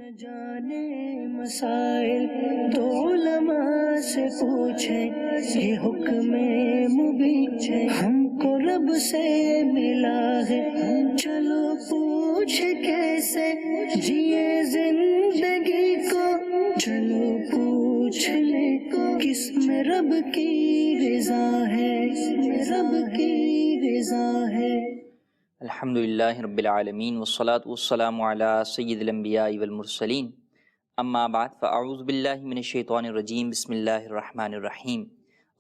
نہ جانے مسائل تو علماء سے پوچھیں، یہ حکم مبین ہم کو رب سے ملا ہے، چلو پوچھ کیسے جیے زندگی کو، چلو پوچھ لے کس میں رب کی رضا ہے، رب کی رضا ہے۔ الحمدللہ رب العالمین والصلاة والسلام علی سید الانبیاء والمرسلین، اما بعد فاعوذ باللہ من الشیطان الرجیم، بسم اللہ الرحمن الرحیم،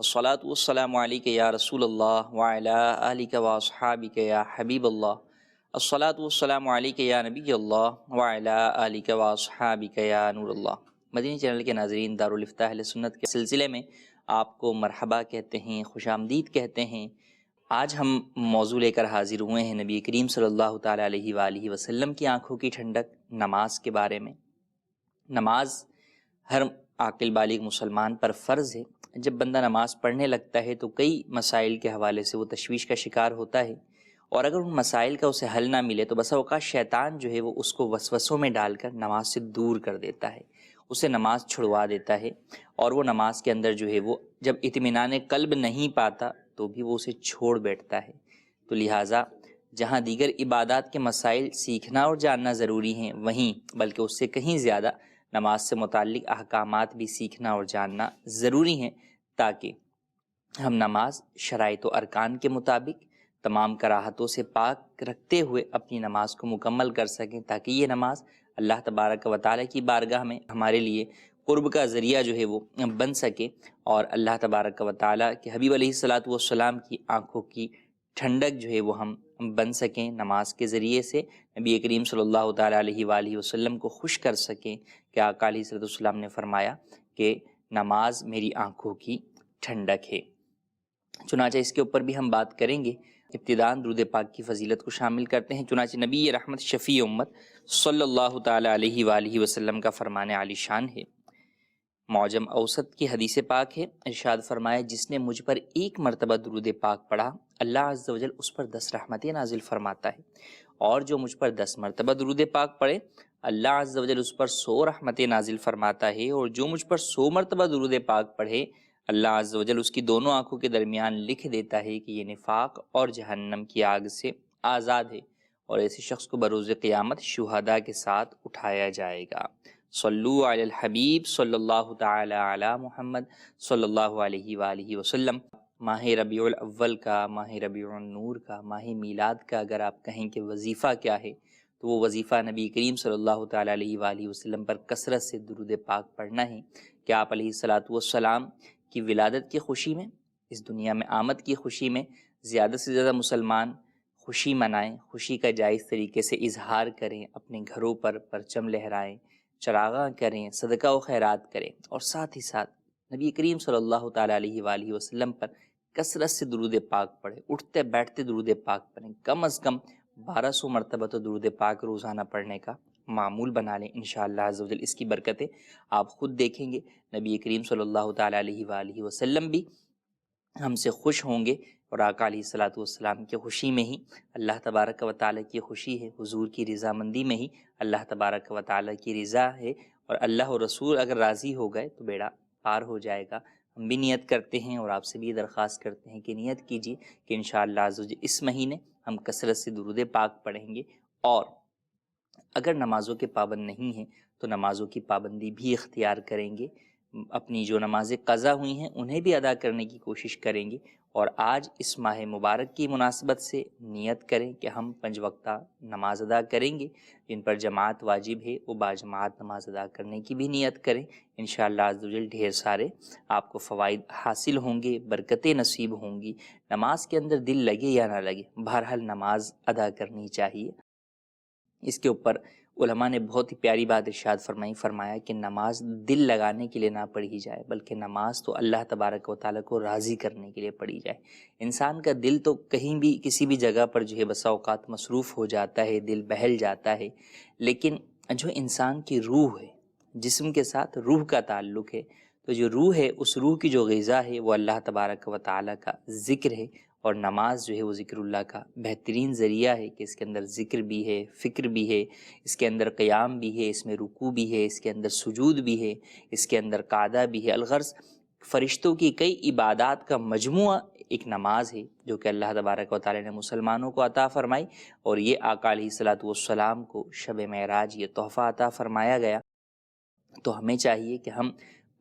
الصلاة والسلام علیک یا رسول اللہ وعلی آلک واصحابک یا حبیب اللہ، الصلاة والسلام علیک یا نبی اللہ وعلی آلک واصحابک یا نور اللہ۔ مدنی چینل کے ناظرین، دارالفتاح اہل سنت کے سلسلے میں آپ کو مرحبا کہتے ہیں، خوش آمدید کہتے ہیں۔ آج ہم موضوع لے کر حاضر ہوئے ہیں نبی کریم صلی اللہ تعالیٰ علیہ وآلہ وسلم کی آنکھوں کی ٹھنڈک، نماز کے بارے میں۔ نماز ہر عاقل بالغ مسلمان پر فرض ہے۔ جب بندہ نماز پڑھنے لگتا ہے تو کئی مسائل کے حوالے سے وہ تشویش کا شکار ہوتا ہے، اور اگر ان مسائل کا اسے حل نہ ملے تو بسا اوقات شیطان جو ہے وہ اس کو وسوسوں میں ڈال کر نماز سے دور کر دیتا ہے، اسے نماز چھڑوا دیتا ہے، اور وہ نماز کے اندر جو ہے وہ جب اطمینان قلب نہیں پاتا تو بھی وہ اسے چھوڑ بیٹھتا ہے۔ تو لہٰذا جہاں دیگر عبادات کے مسائل سیکھنا اور جاننا ضروری ہیں، وہیں بلکہ اس سے کہیں زیادہ نماز سے متعلق احکامات بھی سیکھنا اور جاننا ضروری ہیں، تاکہ ہم نماز شرائط و ارکان کے مطابق تمام کراہتوں سے پاک رکھتے ہوئے اپنی نماز کو مکمل کر سکیں، تاکہ یہ نماز اللہ تبارک و تعالیٰ کی بارگاہ میں ہمارے لیے قرب کا ذریعہ جو ہے وہ بن سکے، اور اللہ تبارک و تعالیٰ کے حبیب علیہ الصلاۃ والسلام کی آنکھوں کی ٹھنڈک جو ہے وہ ہم بن سکیں، نماز کے ذریعے سے نبی کریم صلی اللہ تعالیٰ علیہ وآلہ وسلم کو خوش کر سکیں کہ آقا علیہ الصلاۃ والسلام نے فرمایا کہ نماز میری آنکھوں کی ٹھنڈک ہے۔ چنانچہ اس کے اوپر بھی ہم بات کریں گے۔ ابتداءً درود پاک کی فضیلت کو شامل کرتے ہیں۔ چنانچہ نبی رحمت شفیع امت صلی اللہ تعالیٰ علیہ وآلہ وسلم کا فرمان عالی شان ہے، معجم اوسط کی حدیث پاک ہے، ارشاد فرمایا جس نے مجھ پر ایک مرتبہ درود پاک پڑھا اللہ عز و جل اس پر 10 رحمتیں نازل فرماتا ہے، اور جو مجھ پر 10 مرتبہ درود پاک پڑھے اللہ عز و جل اس پر 100 رحمتیں نازل فرماتا ہے، اور جو مجھ پر 100 مرتبہ درود پاک پڑھے اللہ عز و جل اس کی دونوں آنکھوں کے درمیان لکھ دیتا ہے کہ یہ نفاق اور جہنم کی آگ سے آزاد ہے، اور ایسے شخص کو بروز قیامت شہداء کے ساتھ اٹھایا جائے گا۔ صلو علی الحبیب صلی اللہ تعالی علی محمد صلی اللہ علیہ وآلہ وسلم۔ ماہ ربیع الاول کا، ماہ ربیع النور کا، ماہ میلاد کا اگر آپ کہیں کہ وظیفہ کیا ہے تو وہ وظیفہ نبی کریم صلی اللہ تعالی علیہ وآلہ وسلم پر کثرت سے درود پاک پڑھنا ہے، کہ آپ علیہ الصلاۃ والسلام کی ولادت کی خوشی میں، اس دنیا میں آمد کی خوشی میں زیادہ سے زیادہ مسلمان خوشی منائیں، خوشی کا جائز طریقے سے اظہار کریں، اپنے گھروں پر پرچم لہرائیں، چراغاں کریں، صدقہ و خیرات کریں، اور ساتھ ہی ساتھ نبی کریم صلی اللہ تعالیٰ علیہ وآلہ وسلم پر کثرت سے درود پاک پڑھیں، اٹھتے بیٹھتے درود پاک پڑھیں، کم از کم 1200 مرتبہ تو درود پاک روزانہ پڑھنے کا معمول بنا لیں۔ انشاءاللہ عز و جل اس کی برکتیں آپ خود دیکھیں گے، نبی کریم صلی اللہ تعالیٰ علیہ وآلہ وسلم بھی ہم سے خوش ہوں گے، اور آقا علیہ الصلاۃ والسلام کی خوشی میں ہی اللہ تبارک و تعالیٰ کی خوشی ہے، حضور کی رضامندی میں ہی اللہ تبارک و تعالیٰ کی رضا ہے، اور اللہ و رسول اگر راضی ہو گئے تو بیڑا پار ہو جائے گا۔ ہم بھی نیت کرتے ہیں اور آپ سے بھی درخواست کرتے ہیں کہ نیت کیجیے کہ انشاءاللہ عز و جل اس مہینے ہم کثرت سے درود پاک پڑھیں گے، اور اگر نمازوں کے پابند نہیں ہیں تو نمازوں کی پابندی بھی اختیار کریں گے، اپنی جو نمازیں قضا ہوئی ہیں انہیں بھی ادا کرنے کی کوشش کریں گے، اور آج اس ماہ مبارک کی مناسبت سے نیت کریں کہ ہم 5 وقتہ نماز ادا کریں گے، جن پر جماعت واجب ہے وہ باجماعت نماز ادا کرنے کی بھی نیت کریں۔ انشاءاللہ عز و جل ڈھیر سارے آپ کو فوائد حاصل ہوں گے، برکتیں نصیب ہوں گی۔ نماز کے اندر دل لگے یا نہ لگے، بہرحال نماز ادا کرنی چاہیے۔ اس کے اوپر علماء نے بہت ہی پیاری بات ارشاد فرمایا کہ نماز دل لگانے کے لیے نہ پڑھی جائے، بلکہ نماز تو اللہ تبارک و تعالیٰ کو راضی کرنے کے لیے پڑھی جائے۔ انسان کا دل تو کہیں بھی کسی بھی جگہ پر جو ہے بسا اوقات مصروف ہو جاتا ہے، دل بہل جاتا ہے، لیکن جو انسان کی روح ہے، جسم کے ساتھ روح کا تعلق ہے، تو جو روح ہے اس روح کی جو غذا ہے وہ اللہ تبارک و تعالیٰ کا ذکر ہے، اور نماز جو ہے وہ ذکر اللہ کا بہترین ذریعہ ہے کہ اس کے اندر ذکر بھی ہے، فکر بھی ہے، اس کے اندر قیام بھی ہے، اس میں رکوع بھی ہے، اس کے اندر سجود بھی ہے، اس کے اندر قعدہ بھی ہے۔ الغرض فرشتوں کی کئی عبادات کا مجموعہ ایک نماز ہے جو کہ اللہ تبارک و تعالی نے مسلمانوں کو عطا فرمائی، اور یہ آقا علیہ الصلوۃ والسلام کو شب معراج یہ تحفہ عطا فرمایا گیا۔ تو ہمیں چاہیے کہ ہم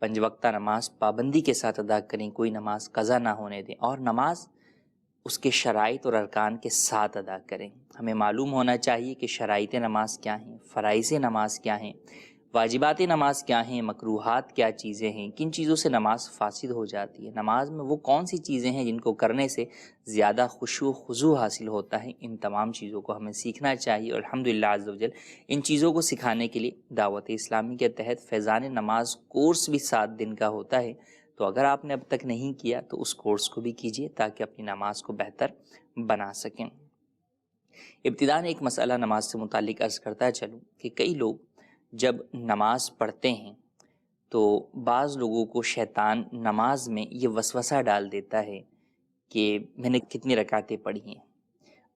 5 وقتہ نماز پابندی کے ساتھ ادا کریں، کوئی نماز قضا نہ ہونے دیں، اور نماز اس کے شرائط اور ارکان کے ساتھ ادا کریں۔ ہمیں معلوم ہونا چاہیے کہ شرائط نماز کیا ہیں، فرائض نماز کیا ہیں، واجبات نماز کیا ہیں، مکروہات کیا چیزیں ہیں، کن چیزوں سے نماز فاسد ہو جاتی ہے، نماز میں وہ کون سی چیزیں ہیں جن کو کرنے سے زیادہ خشوع و خضوع حاصل ہوتا ہے۔ ان تمام چیزوں کو ہمیں سیکھنا چاہیے، اور الحمدللہ عز و جل ان چیزوں کو سکھانے کے لیے دعوت اسلامی کے تحت فیضان نماز کورس بھی 7 دن کا ہوتا ہے۔ تو اگر آپ نے اب تک نہیں کیا تو اس کورس کو بھی کیجیے تاکہ اپنی نماز کو بہتر بنا سکیں۔ ابتداً ایک مسئلہ نماز سے متعلق عرض کرتا چلوں کہ کئی لوگ جب نماز پڑھتے ہیں تو بعض لوگوں کو شیطان نماز میں یہ وسوسہ ڈال دیتا ہے کہ میں نے کتنی رکعتیں پڑھی ہیں۔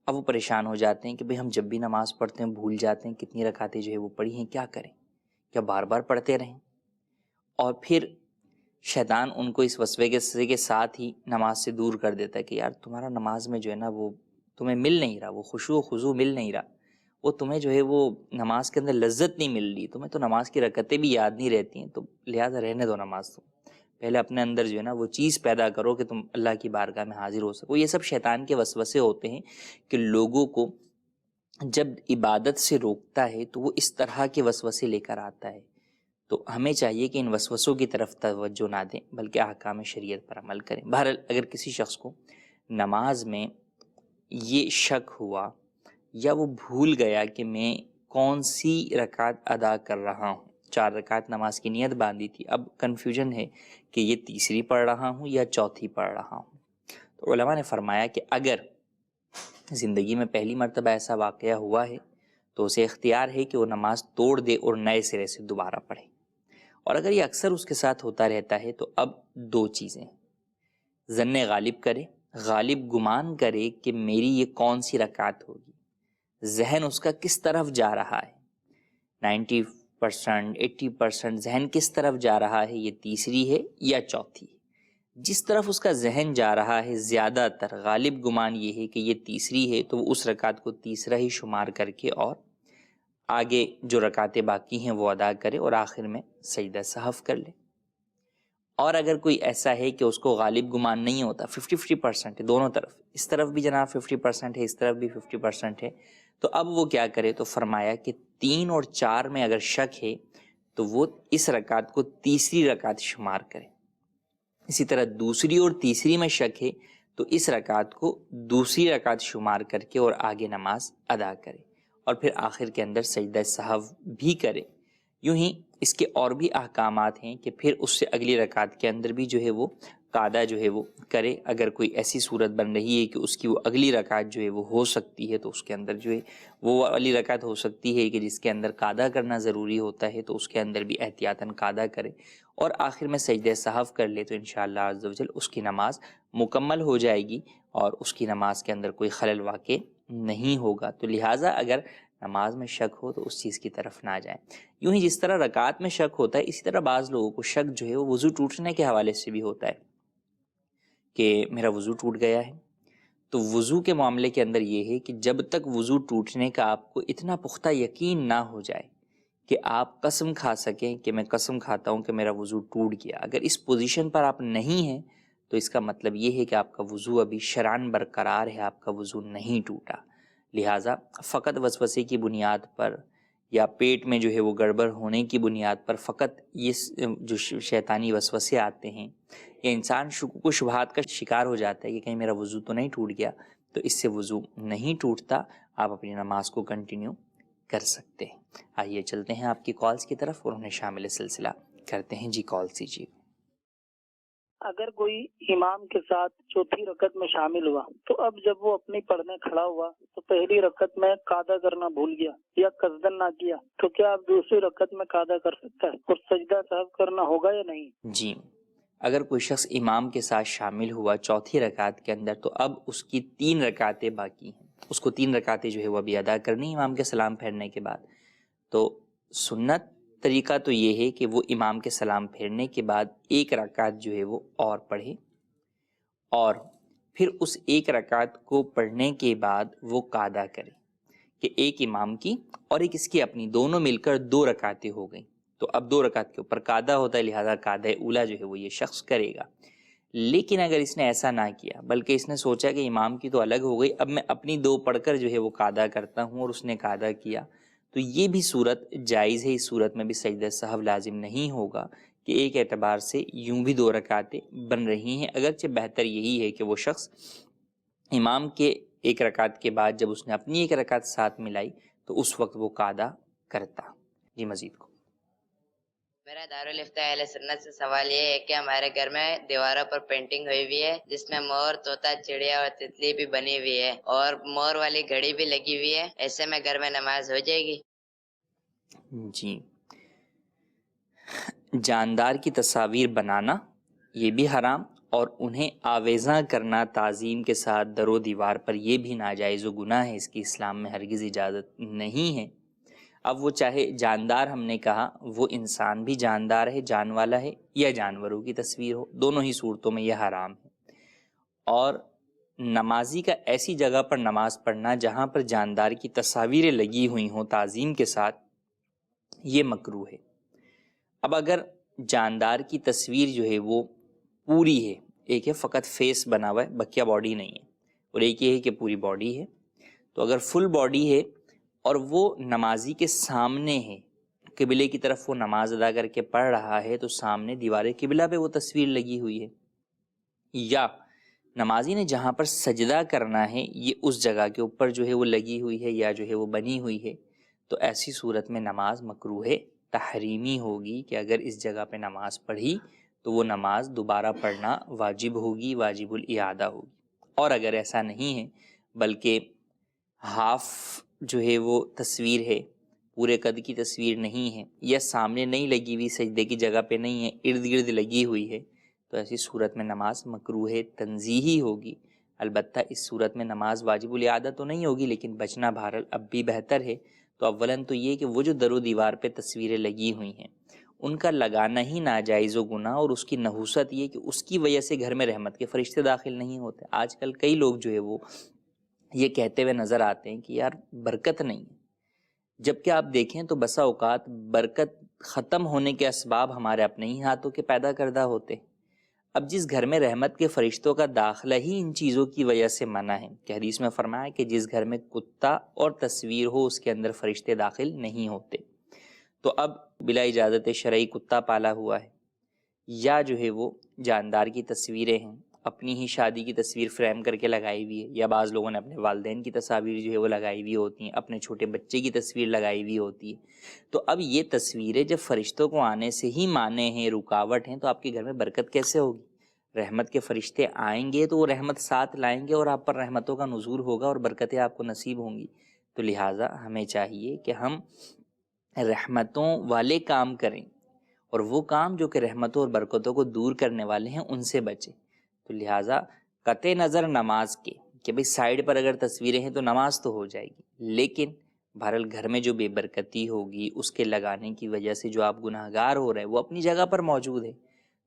اب وہ پریشان ہو جاتے ہیں کہ بھئی ہم جب بھی نماز پڑھتے ہیں بھول جاتے ہیں کتنی رکعتیں جو ہے وہ پڑھی ہیں، کیا کریں؟ کیا بار بار پڑھتے رہیں؟ اور پھر شیطان ان کو اس وسوسے کے ساتھ ہی نماز سے دور کر دیتا ہے کہ یار تمہارا نماز میں جو ہے نا وہ تمہیں مل نہیں رہا، وہ خشوع و خضوع مل نہیں رہا، وہ تمہیں جو ہے وہ نماز کے اندر لذت نہیں مل رہی، تمہیں تو نماز کی رکعتیں بھی یاد نہیں رہتی ہیں، تو لہٰذا رہنے دو نماز، تم پہلے اپنے اندر جو ہے نا وہ چیز پیدا کرو کہ تم اللہ کی بارگاہ میں حاضر ہو سکو۔ یہ سب شیطان کے وسوسے ہوتے ہیں کہ لوگوں کو جب عبادت سے روکتا ہے تو وہ اس طرح کے وسوسے لے کر آتا ہے۔ تو ہمیں چاہیے کہ ان وسوسوں کی طرف توجہ نہ دیں بلکہ احکام شریعت پر عمل کریں۔ بہرحال اگر کسی شخص کو نماز میں یہ شک ہوا یا وہ بھول گیا کہ میں کون سی رکعت ادا کر رہا ہوں، 4 رکعت نماز کی نیت باندھی تھی، اب کنفیوژن ہے کہ یہ تیسری پڑھ رہا ہوں یا چوتھی پڑھ رہا ہوں، تو علماء نے فرمایا کہ اگر زندگی میں پہلی مرتبہ ایسا واقعہ ہوا ہے تو اسے اختیار ہے کہ وہ نماز توڑ دے اور نئے سرے سے دوبارہ پڑھے، اور اگر یہ اکثر اس کے ساتھ ہوتا رہتا ہے تو اب 2 چیزیں، ظن غالب کرے، غالب گمان کرے کہ میری یہ کون سی رکعت ہوگی، ذہن اس کا کس طرف جا رہا ہے، 90% 80% ذہن کس طرف جا رہا ہے، یہ تیسری ہے یا چوتھی ہے۔ جس طرف اس کا ذہن جا رہا ہے زیادہ تر غالب گمان یہ ہے کہ یہ تیسری ہے، تو وہ اس رکعت کو تیسرا ہی شمار کر کے اور آگے جو رکعتیں باقی ہیں وہ ادا کرے اور آخر میں سجدہ سہو کر لے۔ اور اگر کوئی ایسا ہے کہ اس کو غالب گمان نہیں ہوتا، 50% ہے دونوں طرف، اس طرف بھی جناب 50% ہے، اس طرف بھی 50% ہے، تو اب وہ کیا کرے؟ تو فرمایا کہ 3 اور 4 میں اگر شک ہے تو وہ اس رکعت کو تیسری رکعت شمار کرے، اسی طرح دوسری اور تیسری میں شک ہے تو اس رکعت کو دوسری رکعت شمار کر کے اور آگے نماز ادا کرے، اور پھر آخر کے اندر سجدہ سہو بھی کرے۔ یوں ہی اس کے اور بھی احکامات ہیں کہ پھر اس سے اگلی رکعت کے اندر بھی جو ہے وہ قعدہ جو ہے وہ کرے۔ اگر کوئی ایسی صورت بن رہی ہے کہ اس کی وہ اگلی رکعت جو ہے وہ ہو سکتی ہے تو اس کے اندر جو ہے وہ والی رکعت ہو سکتی ہے کہ جس کے اندر قعدہ کرنا ضروری ہوتا ہے، تو اس کے اندر بھی احتیاطاً قعدہ کرے اور آخر میں سجدہ سہو کر لے، تو انشاءاللہ عز و جل اس کی نماز مکمل ہو جائے گی اور اس کی نماز کے اندر کوئی خلل واقع نہیں ہوگا۔ تو لہٰذا اگر نماز میں شک ہو تو اس چیز کی طرف نہ جائیں۔ یوں ہی جس طرح رکعت میں شک ہوتا ہے، اسی طرح بعض لوگوں کو شک جو ہے وہ وضو ٹوٹنے کے حوالے سے بھی ہوتا ہے کہ میرا وضو ٹوٹ گیا ہے۔ تو وضو کے معاملے کے اندر یہ ہے کہ جب تک وضو ٹوٹنے کا آپ کو اتنا پختہ یقین نہ ہو جائے کہ آپ قسم کھا سکیں کہ میں قسم کھاتا ہوں کہ میرا وضو ٹوٹ گیا، اگر اس پوزیشن پر آپ نہیں ہیں تو اس کا مطلب یہ ہے کہ آپ کا وضو ابھی شرعاً برقرار ہے، آپ کا وضو نہیں ٹوٹا۔ لہٰذا فقط وسوسے کی بنیاد پر یا پیٹ میں جو ہے وہ گڑبڑ ہونے کی بنیاد پر فقط یہ جو شیطانی وسوسے آتے ہیں، یا انسان شکوک و شبہات کا شکار ہو جاتا ہے کہ کہیں میرا وضو تو نہیں ٹوٹ گیا، تو اس سے وضو نہیں ٹوٹتا، آپ اپنی نماز کو کنٹینیو کر سکتے ہیں۔ آئیے چلتے ہیں آپ کی کالز کی طرف اور انہیں شامل سلسلہ کرتے ہیں۔ جی کال کیجیے۔ اگر کوئی امام کے ساتھ چوتھی رکعت میں شامل ہوا تو اب جب وہ اپنی پڑھنے کھڑا ہوا تو پہلی رکعت میں قعدہ کرنا بھول گیا یا قصدن نہ کیا، تو کیا اب دوسری رکعت میں قعدہ کر سکتا ہے اور سجدہ سہو کرنا ہوگا یا نہیں؟ جی، اگر کوئی شخص امام کے ساتھ شامل ہوا چوتھی رکعت کے اندر تو اب اس کی 3 رکعتیں باقی ہیں، اس کو 3 رکعتیں جو ہے وہ ابھی ادا کرنی امام کے سلام پھیرنے کے بعد۔ تو سنت طریقہ تو یہ ہے کہ وہ امام کے سلام پھیرنے کے بعد 1 رکعت جو ہے وہ اور پڑھے، اور پھر اس 1 رکعت کو پڑھنے کے بعد وہ قعدہ کرے کہ ایک امام کی اور ایک اس کی اپنی، دونوں مل کر 2 رکعتیں ہو گئیں۔ تو اب 2 رکعت کے اوپر قعدہ ہوتا ہے، لہذا قعدہ اولا جو ہے وہ یہ شخص کرے گا۔ لیکن اگر اس نے ایسا نہ کیا بلکہ اس نے سوچا کہ امام کی تو الگ ہو گئی، اب میں اپنی 2 پڑھ کر جو ہے وہ قعدہ کرتا ہوں، اور اس نے قعدہ کیا، تو یہ بھی صورت جائز ہے۔ اس صورت میں بھی سجدہ سہو لازم نہیں ہوگا، کہ ایک اعتبار سے یوں بھی 2 رکعتیں بن رہی ہیں، اگرچہ بہتر یہی ہے کہ وہ شخص امام کے 1 رکعت کے بعد جب اس نے اپنی 1 رکعت ساتھ ملائی تو اس وقت وہ قعدہ کرتا۔ جی مزید کو میرا دارالفتاء اہل سنت سے سوال یہ ہے کہ ہمارے گھر میں دیواروں پر پینٹنگ ہوئی ہوئی ہے جس میں مور، طوطا، چڑیا اور تتلی بھی بنی ہوئی ہے اور مور والی گھڑی بھی لگی ہوئی ہے، ایسے میں گھر میں نماز ہو جائے گی؟ جی، جاندار کی تصاویر بنانا یہ بھی حرام، اور انہیں آویزاں کرنا تعظیم کے ساتھ در و دیوار پر یہ بھی ناجائز و گناہ ہے، اس کی اسلام میں ہرگز اجازت نہیں ہے۔ اب وہ چاہے جاندار، ہم نے کہا وہ انسان بھی جاندار ہے، جان والا ہے، یا جانوروں کی تصویر ہو، دونوں ہی صورتوں میں یہ حرام ہے۔ اور نمازی کا ایسی جگہ پر نماز پڑھنا جہاں پر جاندار کی تصاویریں لگی ہوئی ہوں تعظیم کے ساتھ، یہ مکروہ ہے۔ اب اگر جاندار کی تصویر جو ہے وہ پوری ہے، ایک ہے فقط فیس بنا ہوا ہے، بکیا باڈی نہیں ہے، اور ایک یہ ہے کہ پوری باڈی ہے، تو اگر فل باڈی ہے اور وہ نمازی کے سامنے ہے، قبلے کی طرف وہ نماز ادا کر کے پڑھ رہا ہے، تو سامنے دیوار قبلہ پہ وہ تصویر لگی ہوئی ہے، یا نمازی نے جہاں پر سجدہ کرنا ہے یہ اس جگہ کے اوپر جو ہے وہ لگی ہوئی ہے یا جو ہے وہ بنی ہوئی ہے، تو ایسی صورت میں نماز مکروہ تحریمی ہوگی، کہ اگر اس جگہ پہ نماز پڑھی تو وہ نماز دوبارہ پڑھنا واجب ہوگی، واجب الاعادہ ہوگی۔ اور اگر ایسا نہیں ہے بلکہ ہاف جو ہے وہ تصویر ہے، پورے قد کی تصویر نہیں ہے، یا سامنے نہیں لگی ہوئی، سجدے کی جگہ پہ نہیں ہے، ارد گرد لگی ہوئی ہے، تو ایسی صورت میں نماز مکروہ تنزیہی ہوگی۔ البتہ اس صورت میں نماز واجب الاعادہ تو نہیں ہوگی، لیکن بچنا بہرحال اب بھی بہتر ہے۔ تو اولاً تو یہ کہ وہ جو در و دیوار پہ تصویریں لگی ہوئی ہیں ان کا لگانا ہی ناجائز و گناہ، اور اس کی نحوست یہ کہ اس کی وجہ سے گھر میں رحمت کے فرشتے داخل نہیں ہوتے۔ آج کل کئی لوگ جو ہے وہ یہ کہتے ہوئے نظر آتے ہیں کہ یار برکت نہیں ہے، جبکہ آپ دیکھیں تو بسا اوقات برکت ختم ہونے کے اسباب ہمارے اپنے ہی ہاتھوں کے پیدا کردہ ہوتے۔ اب جس گھر میں رحمت کے فرشتوں کا داخلہ ہی ان چیزوں کی وجہ سے منع ہے، کہ حدیث میں فرمایا کہ جس گھر میں کتا اور تصویر ہو اس کے اندر فرشتے داخل نہیں ہوتے، تو اب بلا اجازت شرعی کتا پالا ہوا ہے، یا جو ہے وہ جاندار کی تصویریں ہیں، اپنی ہی شادی کی تصویر فریم کر کے لگائی ہوئی ہے، یا بعض لوگوں نے اپنے والدین کی تصاویر جو ہے وہ لگائی ہوئی ہوتی ہیں، اپنے چھوٹے بچے کی تصویر لگائی ہوئی ہوتی ہے۔ تو اب یہ تصویریں جب فرشتوں کو آنے سے ہی مانے ہیں، رکاوٹ ہیں، تو آپ کے گھر میں برکت کیسے ہوگی؟ رحمت کے فرشتے آئیں گے تو وہ رحمت ساتھ لائیں گے، اور آپ پر رحمتوں کا نزول ہوگا اور برکتیں آپ کو نصیب ہوں گی۔ تو لہٰذا ہمیں چاہیے کہ ہم رحمتوں والے کام کریں، اور وہ کام جو کہ رحمتوں اور برکتوں کو دور کرنے والے ہیں ان سے بچیں۔ تو لہٰذا قطع نظر نماز کے کہ بھئی سائڈ پر اگر تصویریں ہیں تو نماز تو ہو جائے گی، لیکن بہرحال گھر میں جو بے برکتی ہوگی اس کے لگانے کی وجہ سے جو آپ گناہ گار ہو رہے ہیں وہ اپنی جگہ پر موجود ہے۔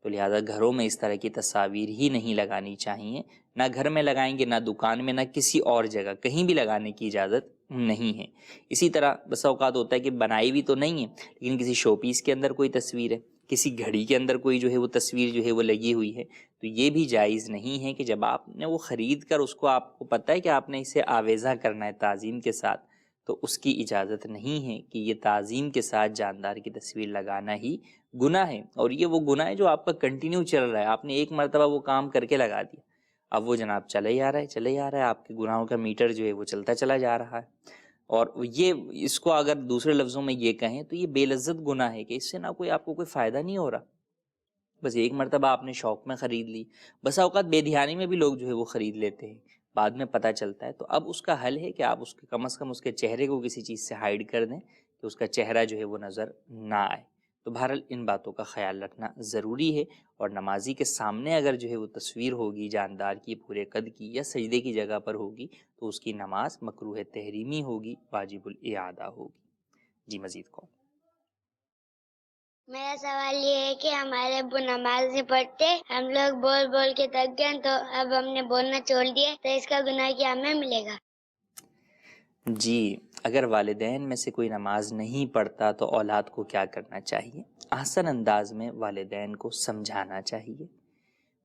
تو لہٰذا گھروں میں اس طرح کی تصاویر ہی نہیں لگانی چاہیے، نہ گھر میں لگائیں گے، نہ دکان میں، نہ کسی اور جگہ، کہیں بھی لگانے کی اجازت نہیں ہے۔ اسی طرح بس اوقات ہوتا ہے کہ بنائی بھی تو نہیں ہے لیکن کسی شو پیس کے اندر کوئی تصویر ہے، کسی گھڑی کے اندر کوئی جو ہے وہ تصویر جو ہے وہ لگی ہوئی ہے، تو یہ بھی جائز نہیں ہے کہ جب آپ نے وہ خرید کر اس کو، آپ کو پتہ ہے کہ آپ نے اسے آویزہ کرنا ہے تعظیم کے ساتھ، تو اس کی اجازت نہیں ہے کہ یہ تعظیم کے ساتھ جاندار کی تصویر لگانا ہی گناہ ہے۔ اور یہ وہ گناہ ہے جو آپ کا کنٹینیو چل رہا ہے، آپ نے ایک مرتبہ وہ کام کر کے لگا دیا، اب وہ جناب چلے ہی آ رہا ہے، آپ کے گناہوں کا میٹر جو ہے وہ چلتا چلا جا رہا ہے۔ اور یہ اس کو اگر دوسرے لفظوں میں یہ کہیں تو یہ بے لذت گناہ ہے، کہ اس سے نہ کوئی آپ کو کوئی فائدہ نہیں ہو رہا، بس ایک مرتبہ آپ نے شوق میں خرید لی، بس اوقات بے دھیانی میں بھی لوگ جو ہے وہ خرید لیتے ہیں، بعد میں پتہ چلتا ہے۔ تو اب اس کا حل ہے کہ آپ اس کے کم از کم اس کے چہرے کو کسی چیز سے ہائیڈ کر دیں کہ اس کا چہرہ جو ہے وہ نظر نہ آئے۔ تو بہرحال ان باتوں کا خیال رکھنا ضروری ہے، اور نمازی کے سامنے اگر جو ہے وہ تصویر ہوگی جاندار کی، پورے قد کی، یا سجدے کی جگہ پر ہوگی تو اس کی نماز مکروہ تحریمی ہوگی، واجب الاعادہ ہوگی۔ جی مزید کون؟ میرا سوال یہ ہے کہ ہمارے ابو نماز نہیں پڑھتے، ہم لوگ بول بول کے تھک گئے تو اب ہم نے بولنا چھوڑ دیا، تو اس کا گناہ کیا ہمیں ملے گا؟ جی، اگر والدین میں سے کوئی نماز نہیں پڑھتا تو اولاد کو کیا کرنا چاہیے؟ احسن انداز میں والدین کو سمجھانا چاہیے۔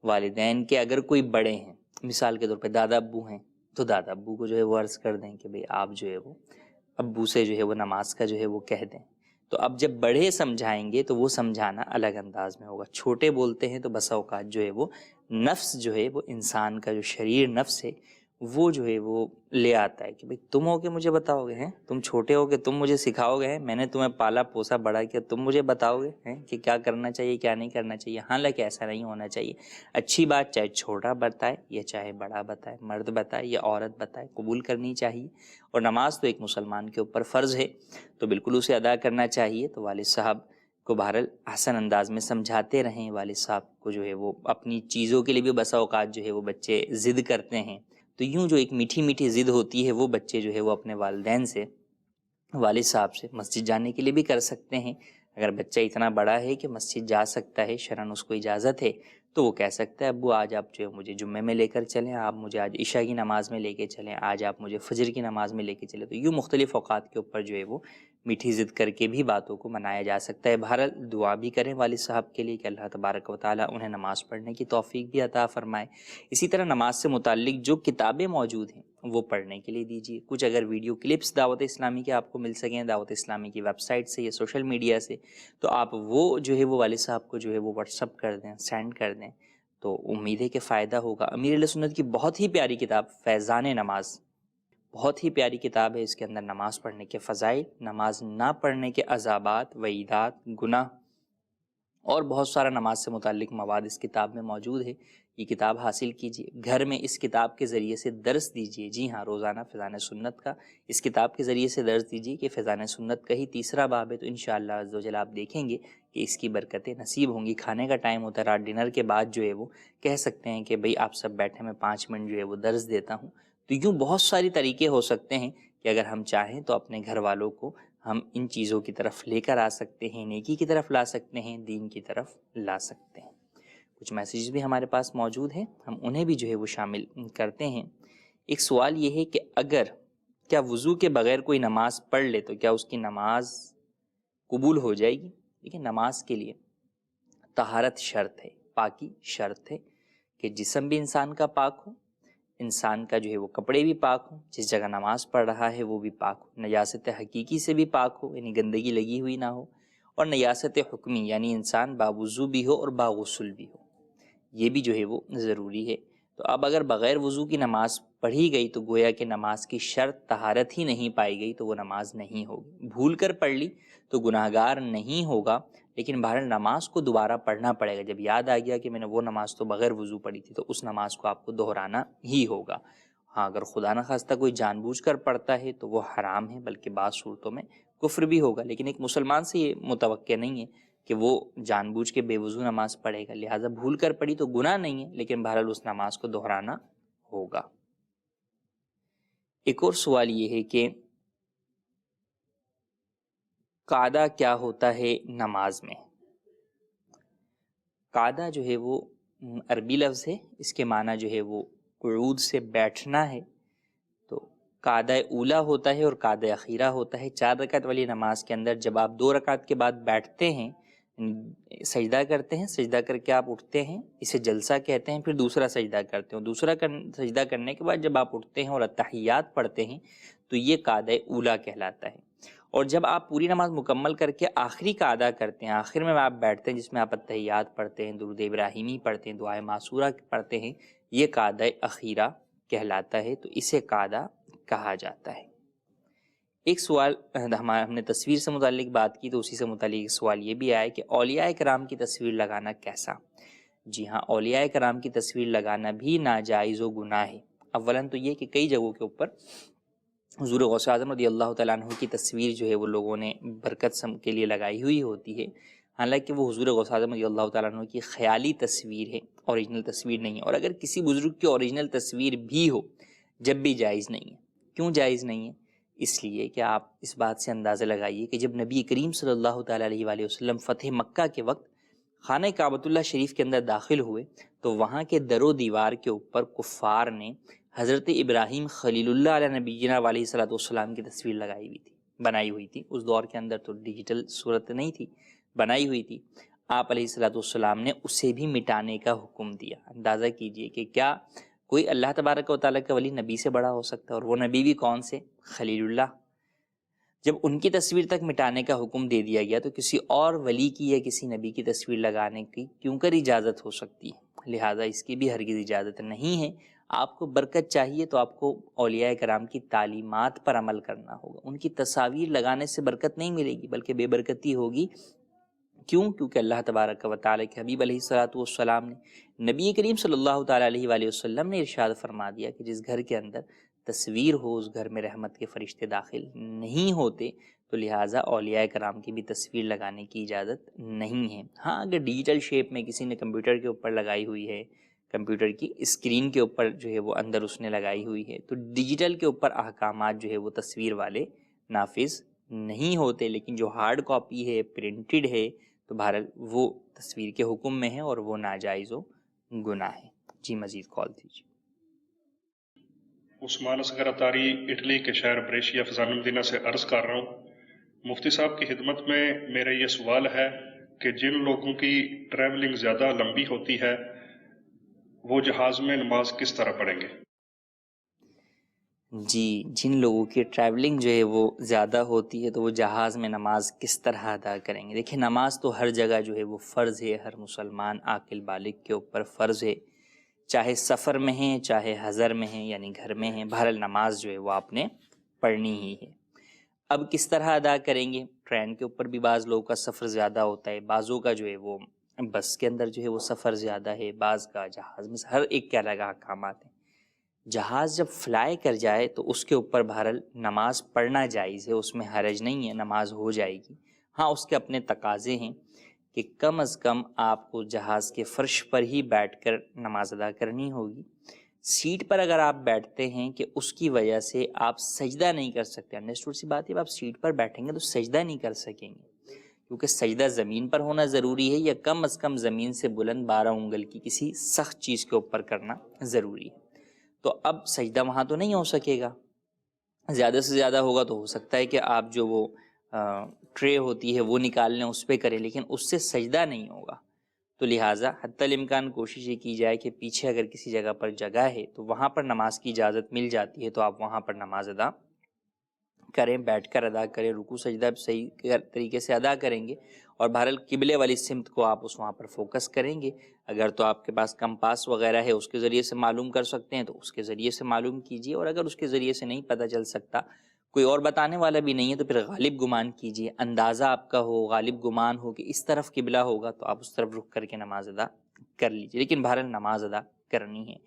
والدین کے اگر کوئی بڑے ہیں، مثال کے طور پہ دادا ابو ہیں، تو دادا ابو کو جو ہے وہ عرض کر دیں کہ بھئی آپ جو ہے وہ ابو سے جو ہے وہ نماز کا جو ہے وہ کہہ دیں۔ تو اب جب بڑے سمجھائیں گے تو وہ سمجھانا الگ انداز میں ہوگا۔ چھوٹے بولتے ہیں تو بسا اوقات جو ہے وہ نفس جو ہے وہ انسان کا جو شریر نفس ہے وہ جو ہے وہ لے آتا ہے کہ بھئی تم ہو کے مجھے بتاؤ گے، ہیں تم چھوٹے ہو کے تم مجھے سکھاؤ گے، میں نے تمہیں پالا پوسا بڑا کیا، تم مجھے بتاؤ گے ہیں کہ کیا کرنا چاہیے کیا نہیں کرنا چاہیے۔ حالانکہ ایسا نہیں ہونا چاہیے۔ اچھی بات چاہے چھوٹا بتائے یا چاہے بڑا بتائے، مرد بتائے یا عورت بتائے، قبول کرنی چاہیے۔ اور نماز تو ایک مسلمان کے اوپر فرض ہے تو بالکل اسے ادا کرنا چاہیے۔ تو والد صاحب کو بہرحال احسن انداز میں سمجھاتے رہیں۔ والد صاحب کو جو ہے وہ اپنی چیزوں کے لیے بھی بسا اوقات جو ہے وہ بچے ضد کرتے ہیں، تو یوں جو ایک میٹھی میٹھی ضد ہوتی ہے وہ بچے جو ہے وہ اپنے والدین سے، والد صاحب سے مسجد جانے کے لیے بھی کر سکتے ہیں۔ اگر بچہ اتنا بڑا ہے کہ مسجد جا سکتا ہے، شرعاً اس کو اجازت ہے، تو وہ کہہ سکتا ہے ابو آج آپ جو ہے مجھے جمعے میں لے کر چلیں، آپ مجھے آج عشاء کی نماز میں لے کے چلیں، آج آپ مجھے فجر کی نماز میں لے کے چلیں۔ تو یوں مختلف اوقات کے اوپر جو ہے وہ میٹھی ضد کر کے بھی باتوں کو منایا جا سکتا ہے۔ بہرحال دعا بھی کریں والد صاحب کے لیے کہ اللہ تبارک و تعالیٰ انہیں نماز پڑھنے کی توفیق بھی عطا فرمائے۔ اسی طرح نماز سے متعلق جو کتابیں موجود ہیں وہ پڑھنے کے لیے دیجیے۔ کچھ اگر ویڈیو کلپس دعوت اسلامی کے آپ کو مل سکیں دعوت اسلامی کی ویب سائٹ سے یا سوشل میڈیا سے، تو آپ وہ جو ہے وہ والد صاحب کو جو ہے وہ واٹس اپ کر دیں، سینڈ کر دیں، تو امید ہے کہ فائدہ ہوگا۔ امیر علیہ سنت کی بہت ہی پیاری کتاب فیضان نماز، بہت ہی پیاری کتاب ہے۔ اس کے اندر نماز پڑھنے کے فضائل، نماز نہ پڑھنے کے عذابات، وعیدات، گناہ اور بہت سارا نماز سے متعلق مواد اس کتاب میں موجود ہے۔ یہ کتاب حاصل کیجیے، گھر میں اس کتاب کے ذریعے سے درس دیجیے۔ جی ہاں، روزانہ فیضان سنت کا اس کتاب کے ذریعے سے درس دیجیے کہ فیضان سنت کا ہی تیسرا باب ہے، تو انشاءاللہ عز و جل آپ دیکھیں گے کہ اس کی برکتیں نصیب ہوں گی۔ کھانے کا ٹائم ہوتا ہے، رات ڈنر کے بعد جو ہے وہ کہہ سکتے ہیں کہ بھئی آپ سب بیٹھے، میں 5 منٹ جو ہے وہ درس دیتا ہوں۔ تو یوں بہت ساری طریقے ہو سکتے ہیں کہ اگر ہم چاہیں تو اپنے گھر والوں کو ہم ان چیزوں کی طرف لے کر آ سکتے ہیں، نیکی کی طرف لا سکتے ہیں، دین کی طرف لا سکتے ہیں۔ کچھ میسیجز بھی ہمارے پاس موجود ہیں، ہم انہیں بھی جو ہے وہ شامل کرتے ہیں۔ ایک سوال یہ ہے کہ اگر کیا وضو کے بغیر کوئی نماز پڑھ لے تو کیا اس کی نماز قبول ہو جائے گی؟ دیکھیں، نماز کے لیے طہارت شرط ہے، پاکی شرط ہے کہ جسم بھی انسان کا پاک ہو، انسان کا جو ہے وہ کپڑے بھی پاک ہوں، جس جگہ نماز پڑھ رہا ہے وہ بھی پاک ہو، نجاست حقیقی سے بھی پاک ہو یعنی گندگی لگی ہوئی نہ ہو، اور نجاست حکمی یعنی انسان باوضو بھی ہو اور باغسل بھی ہو، یہ بھی جو ہے وہ ضروری ہے۔ تو اب اگر بغیر وضو کی نماز پڑھی گئی تو گویا کہ نماز کی شرط طہارت ہی نہیں پائی گئی، تو وہ نماز نہیں ہوگی۔ بھول کر پڑھ لی تو گناہگار نہیں ہوگا، لیکن بہرحال نماز کو دوبارہ پڑھنا پڑے گا۔ جب یاد آ گیا کہ میں نے وہ نماز تو بغیر وضو پڑھی تھی تو اس نماز کو آپ کو دہرانا ہی ہوگا۔ ہاں، اگر خدا نخواستہ کوئی جان بوجھ کر پڑھتا ہے تو وہ حرام ہے، بلکہ بعض صورتوں میں کفر بھی ہوگا، لیکن ایک مسلمان سے یہ متوقع نہیں ہے کہ وہ جان بوجھ کے بے وضو نماز پڑھے گا۔ لہٰذا بھول کر پڑھی تو گناہ نہیں ہے، لیکن بہرحال اس نماز کو دہرانا ہوگا۔ ایک اور سوال یہ ہے کہ قعدہ کیا ہوتا ہے نماز میں؟ قعدہ جو ہے وہ عربی لفظ ہے، اس کے معنی جو ہے وہ قعود سے بیٹھنا ہے۔ تو قعدہ اولا ہوتا ہے اور قعدہ اخیرہ ہوتا ہے۔ 4 رکعت والی نماز کے اندر جب آپ 2 رکعت کے بعد بیٹھتے ہیں، سجدہ کرتے ہیں، سجدہ کر کے آپ اٹھتے ہیں، اسے جلسہ کہتے ہیں، پھر دوسرا سجدہ کرتے ہیں، دوسرا سجدہ کرنے کے بعد جب آپ اٹھتے ہیں اور التحیات پڑھتے ہیں تو یہ قعدہ اولا کہلاتا ہے۔ اور جب آپ پوری نماز مکمل کر کے آخری قعدہ کرتے ہیں، آخر میں آپ بیٹھتے ہیں جس میں آپ التحیات پڑھتے ہیں، درود ابراہیمی پڑھتے ہیں، دعائے معصورہ پڑھتے ہیں، یہ قعدہ اخیرہ کہلاتا ہے، تو اسے قعدہ کہا جاتا ہے۔ ایک سوال، ہم نے تصویر سے متعلق بات کی تو اسی سے متعلق ایک سوال یہ بھی آیا کہ اولیاء کرام کی تصویر لگانا کیسا؟ جی ہاں، اولیاء کرام کی تصویر لگانا بھی ناجائز و گناہ ہے۔ اولاً تو یہ کہ کئی جگہوں کے اوپر حضور غوث اعظم رضی اللہ تعالیٰ عنہ کی تصویر جو ہے وہ لوگوں نے برکت کے لیے لگائی ہوئی ہوتی ہے۔ حالانکہ وہ حضور غوث اعظم رضی اللہ تعالیٰ عنہ کی خیالی تصویر ہے، اوریجنل تصویر نہیں ہے۔ اور اگر کسی بزرگ کی اوریجنل تصویر بھی ہو جب بھی جائز نہیں ہے۔ کیوں جائز نہیں ہے؟ اس لیے کہ آپ اس بات سے اندازہ لگائیے کہ جب نبی کریم صلی اللہ تعالیٰ علیہ وآلہ وسلم فتح مکہ کے وقت خانہ کعبۃ اللہ شریف کے اندر داخل ہوئے تو وہاں کے در و دیوار کے اوپر کفار نے حضرت ابراہیم خلیل اللہ علیہ نبینا علیہ صلاۃ والسلام کی تصویر لگائی ہوئی تھی، بنائی ہوئی تھی۔ اس دور کے اندر تو ڈیجیٹل صورت نہیں تھی، بنائی ہوئی تھی۔ آپ علیہ صلاۃ والسلام نے اسے بھی مٹانے کا حکم دیا۔ اندازہ کیجئے کہ کیا کوئی اللہ تبارک و تعالیٰ کا ولی نبی سے بڑا ہو سکتا ہے؟ اور وہ نبی بھی کون سے؟ خلیل اللہ۔ جب ان کی تصویر تک مٹانے کا حکم دے دیا گیا تو کسی اور ولی کی یا کسی نبی کی تصویر لگانے کی کیوں کر اجازت ہو سکتی ہے؟ لہٰذا اس کی بھی ہرگز اجازت نہیں ہے۔ آپ کو برکت چاہیے تو آپ کو اولیاء کرام کی تعلیمات پر عمل کرنا ہوگا۔ ان کی تصاویر لگانے سے برکت نہیں ملے گی بلکہ بے برکتی ہوگی۔ کیوں؟ کیونکہ اللہ تبارک و تعالیٰ کے حبیب علیہ الصلوۃ والسلام نے، نبی کریم صلی اللہ تعالیٰ علیہ وآلہ وسلم نے ارشاد فرما دیا کہ جس گھر کے اندر تصویر ہو اس گھر میں رحمت کے فرشتے داخل نہیں ہوتے، تو لہٰذا اولیاء کرام کی بھی تصویر لگانے کی اجازت نہیں ہے۔ ہاں اگر ڈیجیٹل شیپ میں کسی نے کمپیوٹر کے اوپر لگائی ہوئی ہے، کمپیوٹر کی اسکرین کے اوپر جو ہے وہ اندر اس نے لگائی ہوئی ہے، تو ڈیجیٹل کے اوپر احکامات جو ہے وہ تصویر والے نافذ نہیں ہوتے، لیکن جو ہارڈ کاپی ہے، پرنٹڈ ہے، تو بہرحال وہ تصویر کے حکم میں ہے اور وہ ناجائز و گناہ ہے۔ جی مزید کال دیجیے۔ عثمان اصغر اتاری اٹلی کے شہر بریشیا فضان المدینہ سے عرض کر رہا ہوں، مفتی صاحب کی خدمت میں میرا یہ سوال ہے کہ جن لوگوں کی ٹریولنگ زیادہ لمبی ہوتی ہے وہ جہاز میں نماز کس طرح پڑھیں گے؟ جی، جن لوگوں کی ٹریولنگ جو ہے وہ زیادہ ہوتی ہے تو وہ جہاز میں نماز کس طرح ادا کریں گے؟ دیکھیں، نماز تو ہر جگہ جو ہے وہ فرض ہے، ہر مسلمان عاقل بالغ کے اوپر فرض ہے، چاہے سفر میں ہیں چاہے حضر میں ہیں، یعنی گھر میں ہیں، بہرحال نماز جو ہے وہ آپ نے پڑھنی ہی ہے۔ اب کس طرح ادا کریں گے؟ ٹرین کے اوپر بھی بعض لوگوں کا سفر زیادہ ہوتا ہے، بعضوں کا جو ہے وہ بس کے اندر جو ہے وہ سفر زیادہ ہے، بعض کا جہاز میں، ہر ایک کے الگ احکامات ہیں۔ جہاز جب فلائی کر جائے تو اس کے اوپر بہرحال نماز پڑھنا جائز ہے، اس میں حرج نہیں ہے، نماز ہو جائے گی۔ ہاں اس کے اپنے تقاضے ہیں کہ کم از کم آپ کو جہاز کے فرش پر ہی بیٹھ کر نماز ادا کرنی ہوگی۔ سیٹ پر اگر آپ بیٹھتے ہیں کہ اس کی وجہ سے آپ سجدہ نہیں کر سکتے، انڈرسٹوڈ سی بات ہے، آپ سیٹ پر بیٹھیں گے تو سجدہ نہیں کر سکیں گے، کیونکہ سجدہ زمین پر ہونا ضروری ہے یا کم از کم زمین سے بلند 12 انگل کی کسی سخت چیز کے اوپر کرنا ضروری ہے۔ تو اب سجدہ وہاں تو نہیں ہو سکے گا، زیادہ سے زیادہ ہوگا تو ہو سکتا ہے کہ آپ جو وہ ٹرے ہوتی ہے وہ نکال لیں، اس پہ کریں، لیکن اس سے سجدہ نہیں ہوگا۔ تو لہٰذا حتی الامکان کوشش یہ کی جائے کہ پیچھے اگر کسی جگہ پر جگہ ہے تو وہاں پر نماز کی اجازت مل جاتی ہے تو آپ وہاں پر نماز ادا کریں، بیٹھ کر ادا کریں، رکوع سجدہ صحیح طریقے سے ادا کریں گے، اور بہرحال قبلے والی سمت کو آپ وہاں پر فوکس کریں گے۔ اگر تو آپ کے پاس کمپاس وغیرہ ہے اس کے ذریعے سے معلوم کر سکتے ہیں تو اس کے ذریعے سے معلوم کیجیے، اور اگر اس کے ذریعے سے نہیں پتہ چل سکتا، کوئی اور بتانے والا بھی نہیں ہے، تو پھر غالب گمان کیجیے، اندازہ آپ کا ہو، غالب گمان ہو کہ اس طرف قبلہ ہوگا تو آپ اس طرف رخ کر کے نماز ادا کر لیجیے، لیکن بہرحال نماز ادا کرنی ہے۔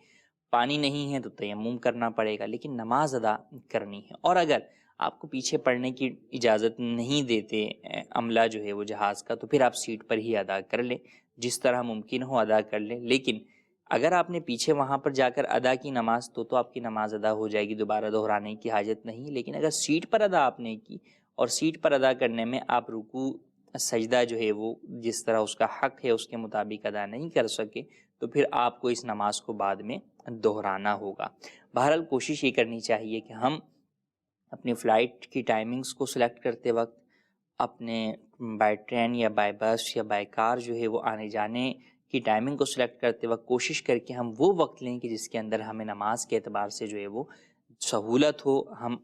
پانی نہیں ہے تو تیمم کرنا پڑے گا، لیکن نماز ادا کرنی ہے۔ اور اگر آپ کو پیچھے پڑھنے کی اجازت نہیں دیتے عملہ جو ہے وہ جہاز کا، تو پھر آپ سیٹ پر ہی ادا کر لیں، جس طرح ممکن ہو ادا کر لیں۔ لیکن اگر آپ نے پیچھے وہاں پر جا کر ادا کی نماز تو آپ کی نماز ادا ہو جائے گی، دوبارہ دہرانے کی حاجت نہیں۔ لیکن اگر سیٹ پر ادا آپ نے کی اور سیٹ پر ادا کرنے میں آپ رکوع سجدہ جو ہے وہ جس طرح اس کا حق ہے اس کے مطابق ادا نہیں کر سکے، تو پھر آپ کو اس نماز کو بعد میں دہرانا ہوگا۔ بہرحال کوشش یہ کرنی چاہیے کہ ہم اپنی فلائٹ کی ٹائمنگز کو سلیکٹ کرتے وقت اپنے بائی ٹرین یا بائی بس یا بائی کار جو ہے وہ آنے جانے کی ٹائمنگ کو سلیکٹ کرتے وقت کوشش کر کے ہم وہ وقت لیں کہ جس کے اندر ہمیں نماز کے اعتبار سے جو ہے وہ سہولت ہو، ہم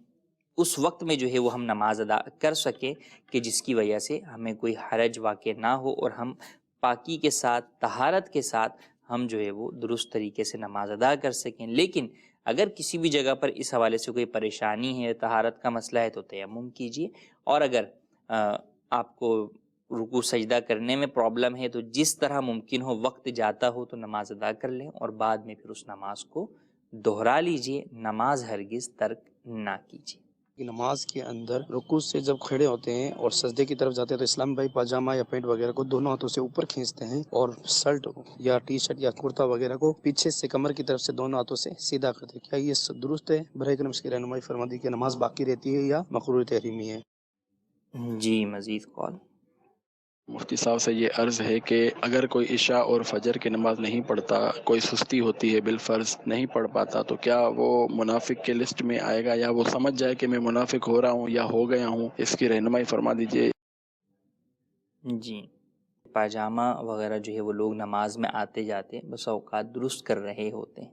اس وقت میں جو ہے وہ ہم نماز ادا کر سکیں کہ جس کی وجہ سے ہمیں کوئی حرج واقع نہ ہو، اور ہم پاکی کے ساتھ، طہارت کے ساتھ ہم جو ہے وہ درست طریقے سے نماز ادا کر سکیں۔ لیکن اگر کسی بھی جگہ پر اس حوالے سے کوئی پریشانی ہے، طہارت کا مسئلہ ہے، تو تیمم کیجیے، اور اگر آپ کو رکوع سجدہ کرنے میں پرابلم ہے تو جس طرح ممکن ہو وقت جاتا ہو تو نماز ادا کر لیں، اور بعد میں پھر اس نماز کو دہرا لیجیے، نماز ہرگز ترک نہ کیجیے۔ کہ نماز کے اندر رکوع سے جب کھڑے ہوتے ہیں اور سجدے کی طرف جاتے ہیں تو اسلام بھائی پاجامہ یا پینٹ وغیرہ کو دونوں ہاتھوں سے اوپر کھینچتے ہیں اور شرٹ یا ٹی شرٹ یا کرتا وغیرہ کو پیچھے سے کمر کی طرف سے دونوں ہاتھوں سے سیدھا کرتے ہیں. کیا یہ درست ہے؟ براہ کرم اس کی رہنمائی فرما دی کہ نماز باقی رہتی ہے یا مقروء تحریمی ہے. جی مزید کال. مفتی صاحب سے یہ عرض ہے کہ اگر کوئی عشاء اور فجر کی نماز نہیں پڑھتا، کوئی سستی ہوتی ہے، بالفرض نہیں پڑھ پاتا، تو کیا وہ منافق کے لسٹ میں آئے گا یا وہ سمجھ جائے کہ میں منافق ہو رہا ہوں یا ہو گیا ہوں؟ اس کی رہنمائی فرما دیجیے. جی پاجامہ وغیرہ جو ہے وہ لوگ نماز میں آتے جاتے بس اوقات درست کر رہے ہوتے ہیں.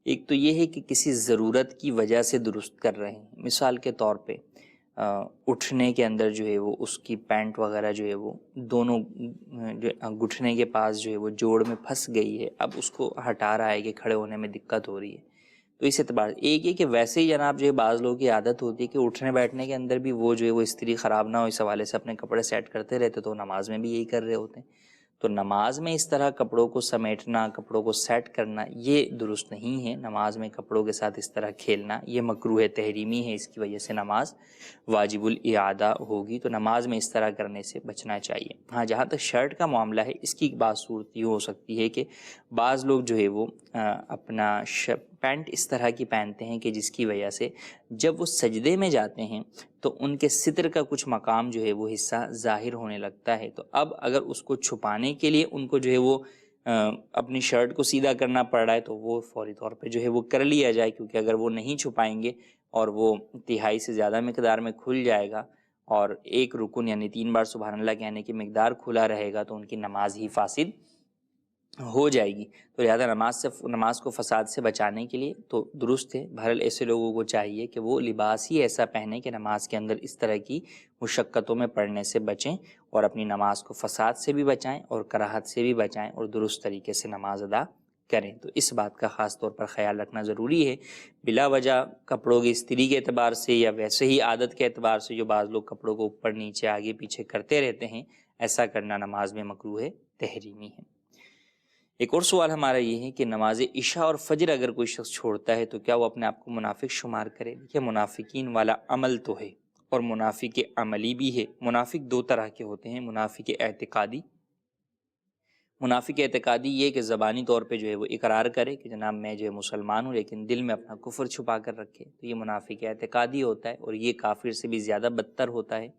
ایک تو یہ ہے کہ کسی ضرورت کی وجہ سے درست کر رہے ہیں. مثال کے طور پہ اٹھنے کے اندر جو ہے وہ اس کی پینٹ وغیرہ جو ہے وہ دونوں جو گھٹنے کے پاس جو ہے وہ جوڑ میں پھنس گئی ہے، اب اس کو ہٹا رہا ہے کہ کھڑے ہونے میں دقت ہو رہی ہے. تو اس اعتبار ایک یہ کہ ویسے ہی جناب جو ہے بعض لوگوں کی عادت ہوتی ہے کہ اٹھنے بیٹھنے کے اندر بھی وہ جو ہے وہ استری خراب نہ ہو اس حوالے سے اپنے کپڑے سیٹ کرتے رہتے، تو نماز میں بھی یہی کر رہے ہوتے ہیں. تو نماز میں اس طرح کپڑوں کو سمیٹنا، کپڑوں کو سیٹ کرنا یہ درست نہیں ہے. نماز میں کپڑوں کے ساتھ اس طرح کھیلنا یہ مکروہ تحریمی ہے، اس کی وجہ سے نماز واجب الاعادہ ہوگی. تو نماز میں اس طرح کرنے سے بچنا چاہیے. ہاں جہاں تک شرٹ کا معاملہ ہے، اس کی ایک بات صورت یہ ہو سکتی ہے کہ بعض لوگ جو ہے وہ اپنا پینٹ اس طرح کی پہنتے ہیں کہ جس کی وجہ سے جب وہ سجدے میں جاتے ہیں تو ان کے ستر کا کچھ مقام جو ہے وہ حصہ ظاہر ہونے لگتا ہے. تو اب اگر اس کو چھپانے کے لیے ان کو جو ہے وہ اپنی شرٹ کو سیدھا کرنا پڑ رہا ہے تو وہ فوری طور پہ جو ہے وہ کر لیا جائے، کیونکہ اگر وہ نہیں چھپائیں گے اور وہ تہائی سے زیادہ مقدار میں کھل جائے گا اور ایک رکن یعنی 3 بار سبحان اللہ کہنے کی مقدار کھلا رہے گا تو ان کی نماز ہی فاسد ہو جائے گی. تو لہٰذا نماز کو فساد سے بچانے کے لیے تو درست ہے. بہرحال ایسے لوگوں کو چاہیے کہ وہ لباس ہی ایسا پہنے کہ نماز کے اندر اس طرح کی مشقتوں میں پڑھنے سے بچیں اور اپنی نماز کو فساد سے بھی بچائیں اور کراہت سے بھی بچائیں اور درست طریقے سے نماز ادا کریں. تو اس بات کا خاص طور پر خیال رکھنا ضروری ہے. بلا وجہ کپڑوں کی استری کے اعتبار سے یا ویسے ہی عادت کے اعتبار سے جو بعض لوگ کپڑوں کو اوپر نیچے آگے پیچھے کرتے رہتے ہیں، ایسا کرنا نماز میں مکروہ تحریمی ہے. ایک اور سوال ہمارا یہ ہے کہ نماز عشاء اور فجر اگر کوئی شخص چھوڑتا ہے تو کیا وہ اپنے آپ کو منافق شمار کرے؟ دیکھیے منافقین والا عمل تو ہے اور منافق عملی بھی ہے. منافق 2 طرح کے ہوتے ہیں. منافق اعتقادی یہ کہ زبانی طور پہ جو ہے وہ اقرار کرے کہ جناب میں جو ہے مسلمان ہوں، لیکن دل میں اپنا کفر چھپا کر رکھے، تو یہ منافق اعتقادی ہوتا ہے اور یہ کافر سے بھی زیادہ بدتر ہوتا ہے.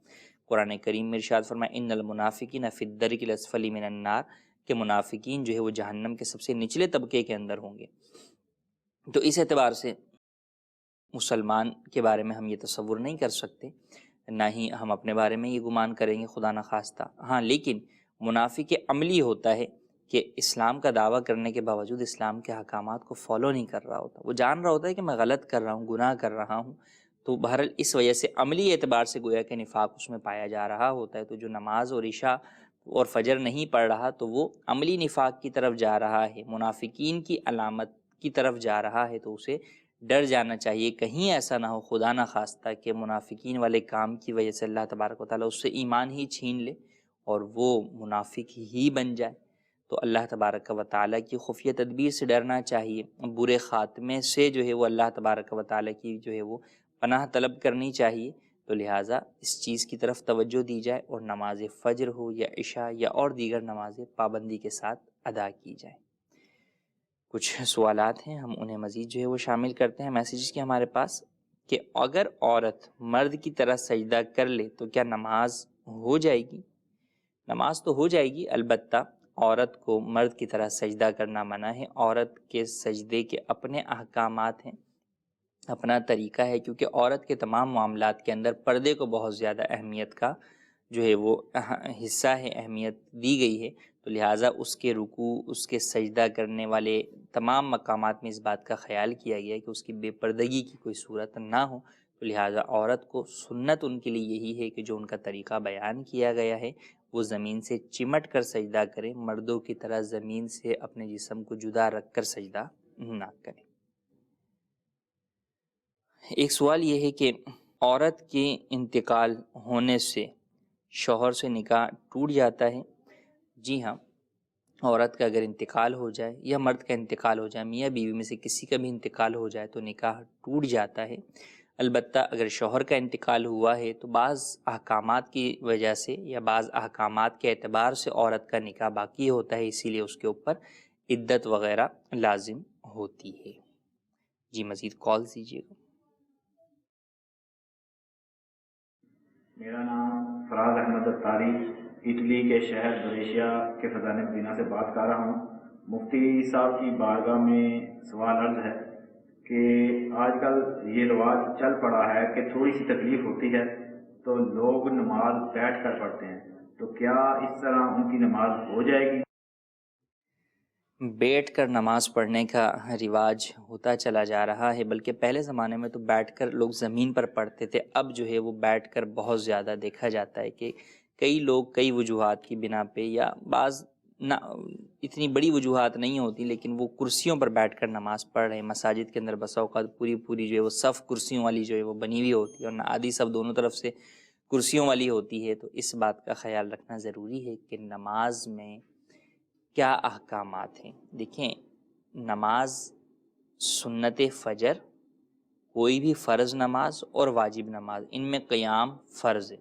قرآن کریم میں ارشاد فرمایا ان المنافقین فی الدرک الاسفل من النار، کہ منافقین جو ہے وہ جہنم کے سب سے نچلے طبقے کے اندر ہوں گے. تو اس اعتبار سے مسلمان کے بارے میں ہم یہ تصور نہیں کر سکتے، نہ ہی ہم اپنے بارے میں یہ گمان کریں گے خدا نخواستہ. ہاں لیکن منافق عملی ہوتا ہے کہ اسلام کا دعویٰ کرنے کے باوجود اسلام کے احکامات کو فالو نہیں کر رہا ہوتا. وہ جان رہا ہوتا ہے کہ میں غلط کر رہا ہوں، گناہ کر رہا ہوں، تو بہرحال اس وجہ سے عملی اعتبار سے گویا کہ نفاق اس میں پایا جا رہا ہوتا ہے. تو جو نماز اور عشاء اور فجر نہیں پڑھ رہا تو وہ عملی نفاق کی طرف جا رہا ہے، منافقین کی علامت کی طرف جا رہا ہے. تو اسے ڈر جانا چاہیے کہیں ایسا نہ ہو خدا نہ خواستہ کہ منافقین والے کام کی وجہ سے اللہ تبارک و تعالیٰ اس سے ایمان ہی چھین لے اور وہ منافق ہی بن جائے. تو اللہ تبارک و تعالیٰ کی خفیہ تدبیر سے ڈرنا چاہیے. برے خاتمے سے جو ہے وہ اللہ تبارک و تعالیٰ کی جو ہے وہ پناہ طلب کرنی چاہیے. تو لہٰذا اس چیز کی طرف توجہ دی جائے اور نماز فجر ہو یا عشاء یا اور دیگر نمازیں پابندی کے ساتھ ادا کی جائیں. کچھ سوالات ہیں، ہم انہیں مزید جو ہے وہ شامل کرتے ہیں. میسیجز کے ہمارے پاس کہ اگر عورت مرد کی طرح سجدہ کر لے تو کیا نماز ہو جائے گی؟ نماز تو ہو جائے گی، البتہ عورت کو مرد کی طرح سجدہ کرنا منع ہے. عورت کے سجدے کے اپنے احکامات ہیں، اپنا طریقہ ہے، کیونکہ عورت کے تمام معاملات کے اندر پردے کو بہت زیادہ اہمیت کا جو ہے وہ حصہ ہے، اہمیت دی گئی ہے. تو لہٰذا اس کے رکوع، اس کے سجدہ کرنے والے تمام مقامات میں اس بات کا خیال کیا گیا ہے کہ اس کی بے پردگی کی کوئی صورت نہ ہو. تو لہٰذا عورت کو سنت ان کے لیے یہی ہے کہ جو ان کا طریقہ بیان کیا گیا ہے وہ زمین سے چمٹ کر سجدہ کریں، مردوں کی طرح زمین سے اپنے جسم کو جدا رکھ کر سجدہ نہ کریں. ایک سوال یہ ہے کہ عورت کے انتقال ہونے سے شوہر سے نکاح ٹوٹ جاتا ہے؟ جی ہاں، عورت کا اگر انتقال ہو جائے یا مرد کا انتقال ہو جائے، میاں بیوی میں سے کسی کا بھی انتقال ہو جائے تو نکاح ٹوٹ جاتا ہے. البتہ اگر شوہر کا انتقال ہوا ہے تو بعض احکامات کی وجہ سے یا بعض احکامات کے اعتبار سے عورت کا نکاح باقی ہوتا ہے، اسی لیے اس کے اوپر عدت وغیرہ لازم ہوتی ہے۔ جی مزید کال دیجیے گا۔ میرا نام فراز احمد اتاری، اٹلی کے شہر بریشیا کے فضان مدینہ سے بات کر رہا ہوں۔ مفتی صاحب کی بارگاہ میں سوال عرض ہے کہ آج کل یہ رواج چل پڑا ہے کہ تھوڑی سی تکلیف ہوتی ہے تو لوگ نماز بیٹھ کر پڑھتے ہیں، تو کیا اس طرح ان کی نماز ہو جائے گی؟ بیٹھ کر نماز پڑھنے کا رواج ہوتا چلا جا رہا ہے، بلکہ پہلے زمانے میں تو بیٹھ کر لوگ زمین پر پڑھتے تھے، اب جو ہے وہ بیٹھ کر بہت زیادہ دیکھا جاتا ہے کہ کئی لوگ کئی وجوہات کی بنا پہ یا بعض نہ اتنی بڑی وجوہات نہیں ہوتی لیکن وہ کرسیوں پر بیٹھ کر نماز پڑھ رہے ہیں۔ مساجد کے اندر بسا اوقات پوری جو ہے وہ صف کرسیوں والی جو ہے وہ بنی ہوئی ہوتی ہے اور نہ آدھی صف دونوں طرف سے کرسیوں والی ہوتی ہے، تو اس بات کا خیال رکھنا ضروری ہے کہ نماز میں کیا احکامات ہیں۔ دیکھیں، نماز سنت فجر، کوئی بھی فرض نماز اور واجب نماز، ان میں قیام فرض ہے،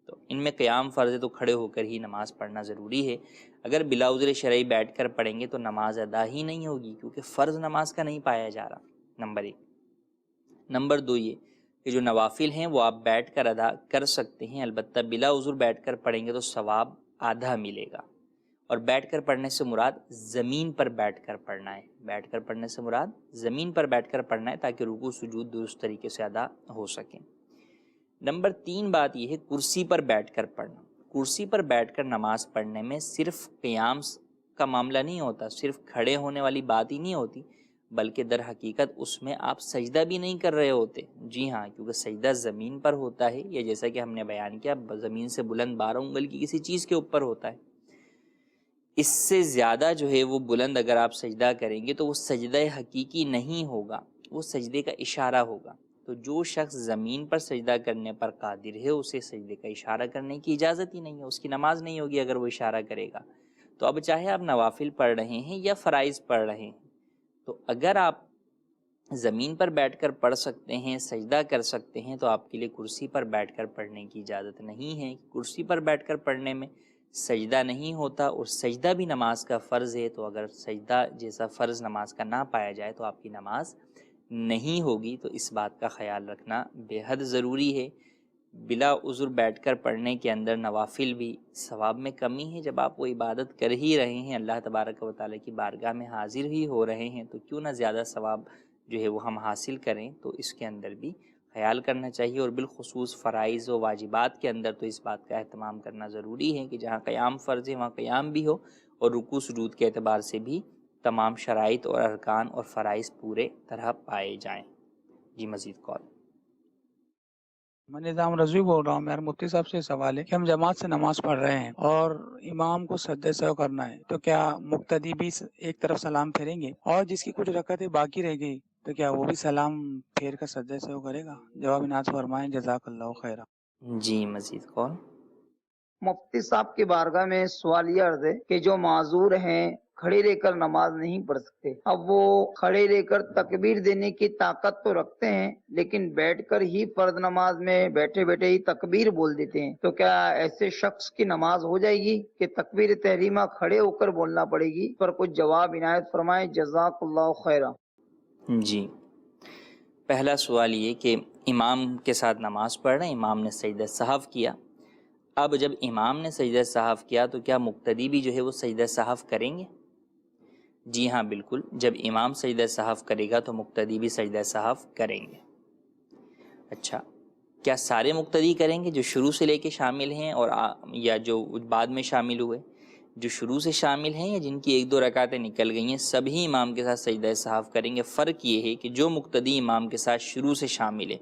تو ان میں قیام فرض ہے تو کھڑے ہو کر ہی نماز پڑھنا ضروری ہے۔ اگر بلا عذر شرعی بیٹھ کر پڑھیں گے تو نماز ادا ہی نہیں ہوگی، کیونکہ فرض نماز کا نہیں پایا جا رہا، نمبر 1۔ نمبر 2 یہ کہ جو نوافل ہیں وہ آپ بیٹھ کر ادا کر سکتے ہیں، البتہ بلا عذر بیٹھ کر پڑھیں گے تو ثواب آدھا ملے گا۔ اور بیٹھ کر پڑھنے سے مراد زمین پر بیٹھ کر پڑھنا ہے، بیٹھ کر پڑھنے سے مراد زمین پر بیٹھ کر پڑھنا ہے تاکہ رکوع سجود درست طریقے سے ادا ہو سکیں۔ نمبر 3 بات یہ ہے کرسی پر بیٹھ کر پڑھنا۔ کرسی پر بیٹھ کر نماز پڑھنے میں صرف قیام کا معاملہ نہیں ہوتا، صرف کھڑے ہونے والی بات ہی نہیں ہوتی، بلکہ در حقیقت اس میں آپ سجدہ بھی نہیں کر رہے ہوتے۔ جی ہاں، کیونکہ سجدہ زمین پر ہوتا ہے، یا جیسا کہ ہم نے بیان کیا زمین سے بلند 12 انگل کی کسی چیز کے اوپر ہوتا ہے۔ اس سے زیادہ جو ہے وہ بلند اگر آپ سجدہ کریں گے تو وہ سجدہ حقیقی نہیں ہوگا، وہ سجدے کا اشارہ ہوگا۔ تو جو شخص زمین پر سجدہ کرنے پر قادر ہے اسے سجدے کا اشارہ کرنے کی اجازت ہی نہیں ہے، اس کی نماز نہیں ہوگی اگر وہ اشارہ کرے گا۔ تو اب چاہے آپ نوافل پڑھ رہے ہیں یا فرائض پڑھ رہے ہیں، تو اگر آپ زمین پر بیٹھ کر پڑھ سکتے ہیں، سجدہ کر سکتے ہیں، تو آپ کے لیے کرسی پر بیٹھ کر پڑھنے کی اجازت نہیں ہے۔ کرسی پر بیٹھ کر پڑھنے میں سجدہ نہیں ہوتا، اور سجدہ بھی نماز کا فرض ہے، تو اگر سجدہ جیسا فرض نماز کا نہ پایا جائے تو آپ کی نماز نہیں ہوگی۔ تو اس بات کا خیال رکھنا بے حد ضروری ہے۔ بلا عذر بیٹھ کر پڑھنے کے اندر نوافل بھی ثواب میں کمی ہے، جب آپ وہ عبادت کر ہی رہے ہیں، اللہ تبارک و تعالیٰ کی بارگاہ میں حاضر ہی ہو رہے ہیں، تو کیوں نہ زیادہ ثواب جو ہے وہ ہم حاصل کریں۔ تو اس کے اندر بھی خیال کرنا چاہیے، اور بالخصوص فرائض و واجبات کے اندر تو اس بات کا اہتمام کرنا ضروری ہے کہ جہاں قیام فرض ہے وہاں قیام بھی ہو، اور رکوع سجود کے اعتبار سے بھی تمام شرائط اور ارکان اور فرائض پورے طرح پائے جائیں۔ جی مزید کال۔ میں نظام رضوی بول رہا ہوں۔ میرا مفتی صاحب سے سوال ہے کہ ہم جماعت سے نماز پڑھ رہے ہیں اور امام کو سجدہ سہو کرنا ہے، تو کیا مقتدی بھی ایک طرف سلام پھیریں گے، اور جس کی کچھ رکعتیں باقی رہ گئی تو کیا وہ بھی سلام پھیر کر سجدہ سہو کرے گا؟ جواب عنایت فرمائیں، جزاک اللہ خیرہ۔ جی مزید کال۔ مفتی صاحب کی بارگاہ میں سوال یہ عرض ہے کہ جو معذور ہیں کھڑے رہ کر نماز نہیں پڑھ سکتے، اب وہ کھڑے رہ کر تکبیر دینے کی طاقت تو رکھتے ہیں لیکن بیٹھ کر ہی فرض نماز میں بیٹھے بیٹھے ہی تکبیر بول دیتے ہیں، تو کیا ایسے شخص کی نماز ہو جائے گی کہ تکبیر تحریمہ کھڑے ہو کر بولنا پڑے گی؟ پر کچھ جواب عنایت فرمائیں، جزاک اللہ خیرہ۔ جی، پہلا سوال یہ کہ امام کے ساتھ نماز پڑھ رہے ہیں، امام نے سجدہ سہو کیا، اب جب امام نے سجدہ سہو کیا تو کیا مقتدی بھی جو ہے وہ سجدہ سہو کریں گے؟ جی ہاں بالکل، جب امام سجدہ سہو کرے گا تو مقتدی بھی سجدہ سہو کریں گے۔ اچھا، کیا سارے مقتدی کریں گے جو شروع سے لے کے شامل ہیں، اور یا جو بعد میں شامل ہوئے؟ جو شروع سے شامل ہیں یا جن کی 1-2 رکعتیں نکل گئی ہیں، سبھی امام کے ساتھ سجدہ سہو کریں گے۔ فرق یہ ہے کہ جو مقتدی امام کے ساتھ شروع سے شامل ہے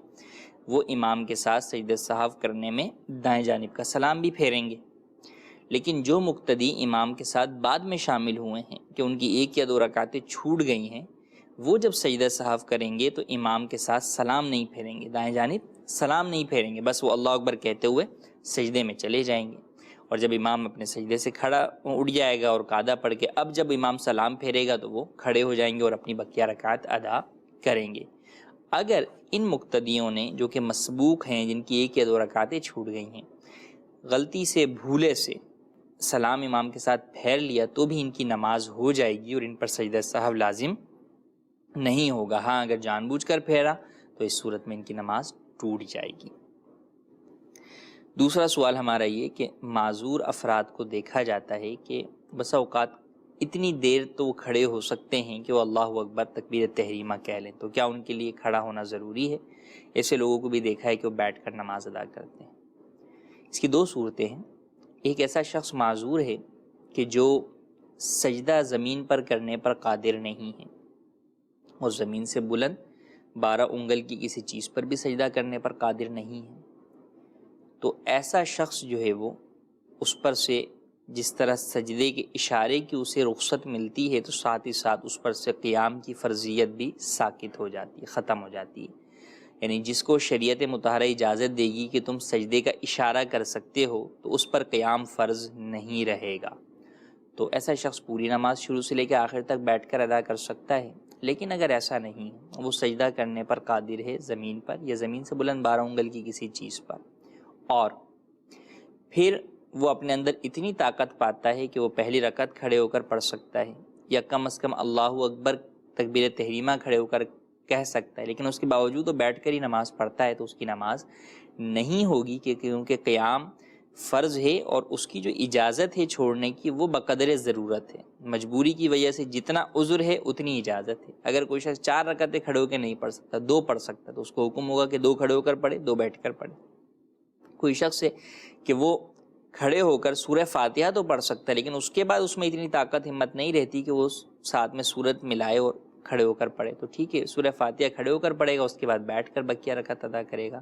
وہ امام کے ساتھ سجدہ سہو کرنے میں دائیں جانب کا سلام بھی پھیریں گے، لیکن جو مقتدی امام کے ساتھ بعد میں شامل ہوئے ہیں کہ ان کی 1 یا 2 رکعتیں چھوٹ گئی ہیں، وہ جب سجدہ سہو کریں گے تو امام کے ساتھ سلام نہیں پھیریں گے، دائیں جانب سلام نہیں پھیریں گے، بس وہ اللہ اکبر کہتے ہوئے سجدے میں چلے جائیں گے۔ اور جب امام اپنے سجدے سے کھڑا اٹھ جائے گا اور قاعدہ پڑھ کے اب جب امام سلام پھیرے گا تو وہ کھڑے ہو جائیں گے اور اپنی بقیہ رکعت ادا کریں گے۔ اگر ان مقتدیوں نے جو کہ مسبوق ہیں، جن کی ایک یا دو رکعتیں چھوٹ گئی ہیں، غلطی سے بھولے سے سلام امام کے ساتھ پھیر لیا تو بھی ان کی نماز ہو جائے گی اور ان پر سجدہ سہو لازم نہیں ہوگا۔ ہاں اگر جان بوجھ کر پھیرا تو اس صورت میں ان کی نماز ٹوٹ جائے گی۔ دوسرا سوال ہمارا یہ کہ معذور افراد کو دیکھا جاتا ہے کہ بسا اوقات اتنی دیر تو وہ کھڑے ہو سکتے ہیں کہ وہ اللہ اکبر تکبیر تحریمہ کہہ لیں، تو کیا ان کے لیے کھڑا ہونا ضروری ہے؟ ایسے لوگوں کو بھی دیکھا ہے کہ وہ بیٹھ کر نماز ادا کرتے ہیں۔ اس کی دو صورتیں ہیں۔ ایک ایسا شخص معذور ہے کہ جو سجدہ زمین پر کرنے پر قادر نہیں ہے اور زمین سے بلند 12 انگل کی کسی چیز پر بھی سجدہ کرنے پر قادر نہیں ہے، تو ایسا شخص جو ہے وہ اس پر سے جس طرح سجدے کے اشارے کی اسے رخصت ملتی ہے تو ساتھ ہی ساتھ اس پر سے قیام کی فرضیت بھی ساقط ہو جاتی ہے، ختم ہو جاتی ہے۔ یعنی جس کو شریعت مطہرہ اجازت دے گی کہ تم سجدے کا اشارہ کر سکتے ہو تو اس پر قیام فرض نہیں رہے گا، تو ایسا شخص پوری نماز شروع سے لے کے آخر تک بیٹھ کر ادا کر سکتا ہے۔ لیکن اگر ایسا نہیں، وہ سجدہ کرنے پر قادر ہے زمین پر یا زمین سے بلند 12 انگل کی کسی چیز پر، اور پھر وہ اپنے اندر اتنی طاقت پاتا ہے کہ وہ پہلی رکعت کھڑے ہو کر پڑھ سکتا ہے یا کم از کم اللہ اکبر تکبیر تحریمہ کھڑے ہو کر کہہ سکتا ہے، لیکن اس کے باوجود وہ بیٹھ کر ہی نماز پڑھتا ہے، تو اس کی نماز نہیں ہوگی، کیونکہ قیام فرض ہے اور اس کی جو اجازت ہے چھوڑنے کی وہ بقدر ضرورت ہے۔ مجبوری کی وجہ سے جتنا عذر ہے اتنی اجازت ہے۔ اگر کوئی شخص 4 رکعتیں کھڑے ہو کے نہیں پڑھ سکتا، 2 پڑھ سکتا، تو اس کو حکم ہوگا کہ 2 کھڑے ہو کر پڑھے، 2 بیٹھ کر پڑھے۔ کوئی شخص ہے کہ وہ کھڑے ہو کر سورہ فاتحہ تو پڑھ سکتا ہے، لیکن اس کے بعد اس میں اتنی طاقت ہمت نہیں رہتی کہ وہ ساتھ میں سورت ملائے اور کھڑے ہو کر پڑھے، تو ٹھیک ہے سورہ فاتحہ کھڑے ہو کر پڑھے گا، اس کے بعد بیٹھ کر بقیہ رکعت ادا کرے گا۔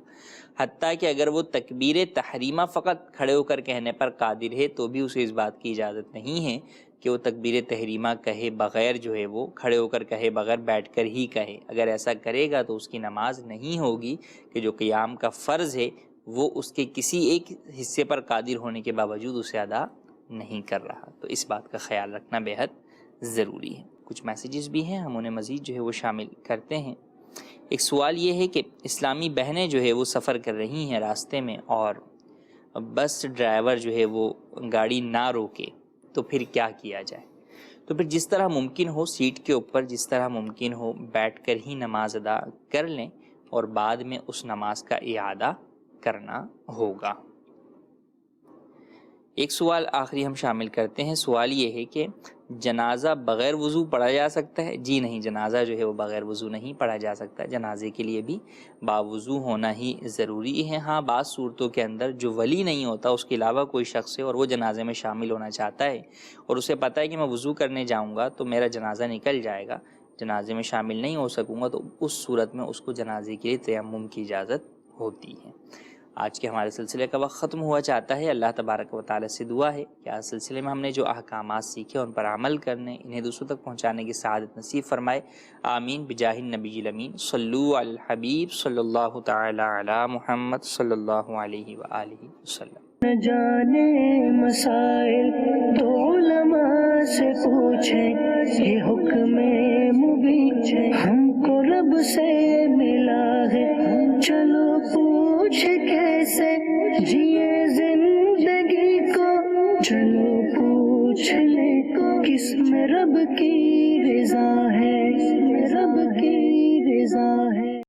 حتیٰ کہ اگر وہ تکبیر تحریمہ فقط کھڑے ہو کر کہنے پر قادر ہے تو بھی اسے اس بات کی اجازت نہیں ہے کہ وہ تکبیر تحریمہ کہے بغیر جو ہے وہ کھڑے ہو کر کہے بغیر بیٹھ کر ہی کہے۔ اگر ایسا کرے گا تو اس کی نماز نہیں ہوگی، کہ جو قیام کا فرض ہے وہ اس کے کسی ایک حصے پر قادر ہونے کے باوجود اسے ادا نہیں کر رہا، تو اس بات کا خیال رکھنا بے حد ضروری ہے۔ کچھ میسیجز بھی ہیں، ہم انہیں مزید جو ہے وہ شامل کرتے ہیں۔ ایک سوال یہ ہے کہ اسلامی بہنیں جو ہے وہ سفر کر رہی ہیں راستے میں اور بس ڈرائیور جو ہے وہ گاڑی نہ روکے تو پھر کیا کیا جائے؟ تو پھر جس طرح ممکن ہو سیٹ کے اوپر جس طرح ممکن ہو بیٹھ کر ہی نماز ادا کر لیں اور بعد میں اس نماز کا اعادہ کرنا ہوگا۔ ایک سوال آخری ہم شامل کرتے ہیں۔ سوال یہ ہے کہ جنازہ بغیر وضو پڑھا جا سکتا ہے؟ جی نہیں، جنازہ جو ہے وہ بغیر وضو نہیں پڑھا جا سکتا، جنازے کے لیے بھی باوضو ہونا ہی ضروری ہے۔ ہاں بعض صورتوں کے اندر جو ولی نہیں ہوتا، اس کے علاوہ کوئی شخص ہے اور وہ جنازے میں شامل ہونا چاہتا ہے اور اسے پتہ ہے کہ میں وضو کرنے جاؤں گا تو میرا جنازہ نکل جائے گا، جنازے میں شامل نہیں ہو سکوں گا، تو اس صورت میں اس کو جنازے کے لیے تیمم کی اجازت ہوتی ہے۔ آج کے ہمارے سلسلے کا وقت ختم ہوا چاہتا ہے۔ اللہ تبارک و تعالی سے دعا ہے کہ آج سلسلے میں ہم نے جو احکامات سیکھے ان پر عمل کرنے، انہیں دوسروں تک پہنچانے کی سعادت نصیب فرمائے۔ آمین بجاہ النبی الامین۔ صلو علی الحبیب صلی اللہ تعالی علی محمد صلی اللہ علیہ وآلہ وسلم۔ نہ جانے مسائل تو علماء سے پوچھیں، یہ حکم مبین ہم کو رب سے ملا ہے، چلو پوچھ کیسے جیے زندگی کو، چلو پوچھ لے کس میں رب کی رضا ہے، رب کی رضا